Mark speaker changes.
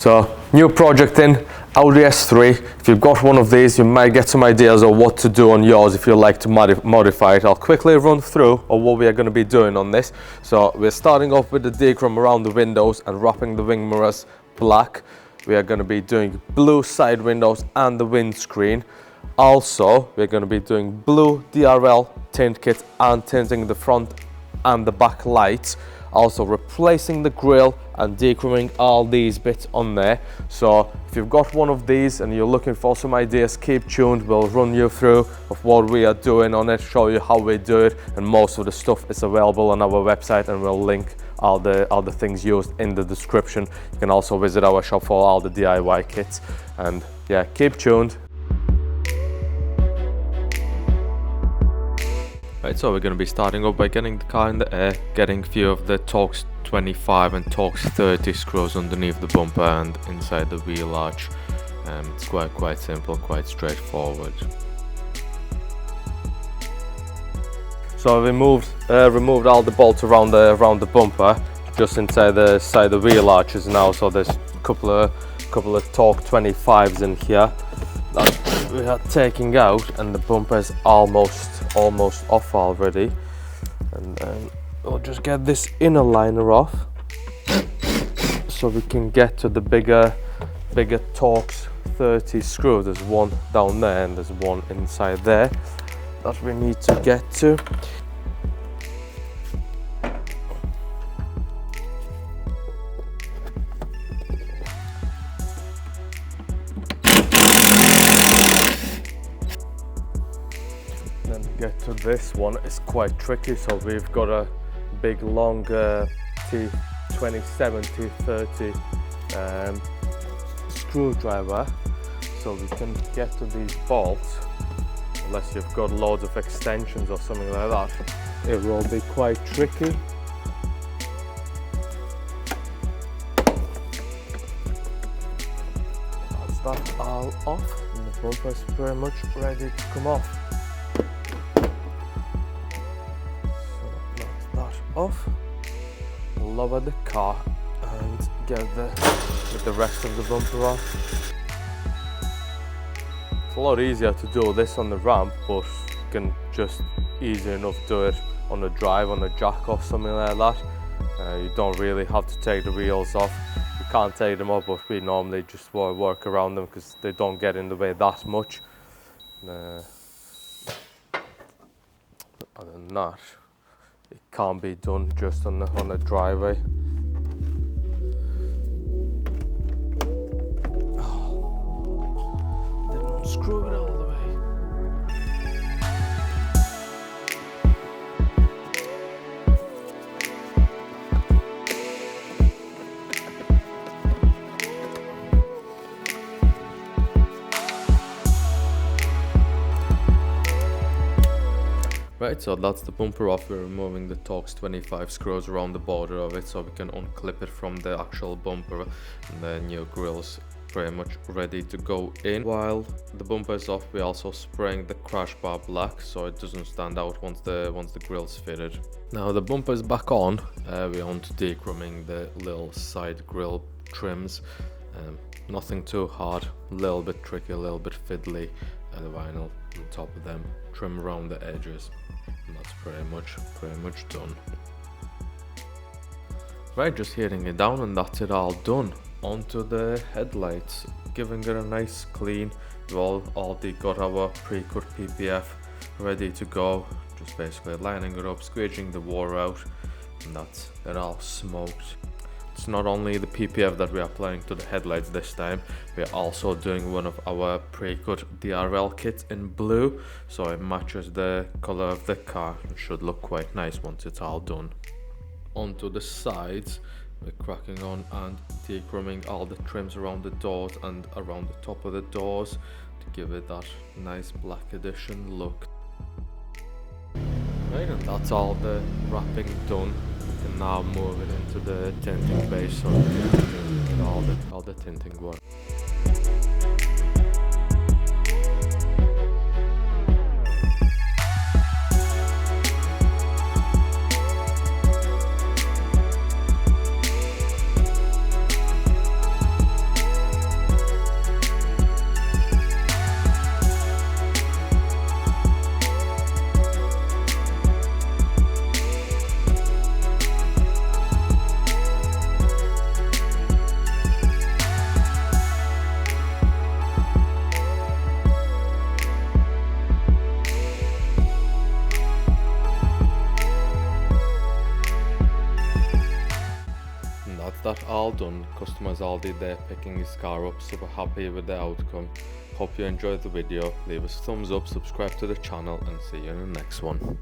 Speaker 1: So, new project in Audi S3. If you've got one of these, you might get some ideas of what to do on yours if you like to modify it. I'll quickly run through what we are going to be doing on this. So, we're starting off with the Dechrome around the windows and wrapping the wing mirrors black. We are going to be doing blue side windows and the windscreen. Also, we're going to be doing blue DRL tint kit and tinting the front and the back lights. Also replacing the grille and dechroming all these bits on there. So if you've got one of these and you're looking for some ideas, keep tuned. We'll run you through of what we are doing on it, show you how we do it, and most of the stuff is available on our website, and we'll link all the things used in the description. You can also visit our shop for all the DIY kits, and yeah, keep tuned. Right, so we're going to be starting off by getting the car in the air, getting a few of the Torx 25 and Torx 30 screws underneath the bumper and inside the wheel arch. It's quite simple, quite straightforward. So we removed all the bolts around the bumper, just inside the wheel arches now. So there's a couple of Torx 25s in here that we are taking out, and the bumper is almost off already. And then we'll just get this inner liner off so we can get to the bigger Torx 30 screw. There's one down there and there's one inside there that we need to get to. Then get to this one. It's quite tricky, so we've got a big long T27 T30 screwdriver, so we can get to these bolts. Unless you've got loads of extensions or something like that, it will be quite tricky. That's that all off, and the bumper is pretty much ready to come off. Off, lower the car and get the rest of the bumper off. It's a lot easier to do this on the ramp, but you can just easy enough do it on the drive, on a jack or something like that. You don't really have to take the wheels off. You can't take them off, but we normally just work around them because they don't get in the way that much. Other than that, it can't be done just on the driveway. Oh, didn't screw it all the way. Right, so that's the bumper off. We're removing the Torx 25 screws around the border of it so we can unclip it from the actual bumper, and the new grille's pretty much ready to go in. While the bumper is off, we're also spraying the crash bar black so it doesn't stand out once the grille's fitted. Now the bumper is back on. We're on to dechroming the little side grille trims. Nothing too hard, a little bit tricky, a little bit fiddly. The vinyl on top of them, trim around the edges, and that's pretty much done. Right, just heating it down and that's it all done. Onto the headlights, giving it a nice clean. We've already got our pre-cut PPF ready to go, just basically lining it up, squeeging the water out, and that's it all smoked. It's not only the PPF that we are applying to the headlights this time, we are also doing one of our pre-cut DRL kits in blue, so it matches the color of the car and should look quite nice once it's all done. Onto the sides, we're cracking on and dechroming all the trims around the doors and around the top of the doors to give it that nice black edition look. Right, and that's all the wrapping done. We can now move it into the tinting base so we can do all the tinting work. that all done, customer's all did there picking his car up, so we're happy with the outcome. Hope you enjoyed the video. Leave us a thumbs up, subscribe to the channel, and see you in the next one.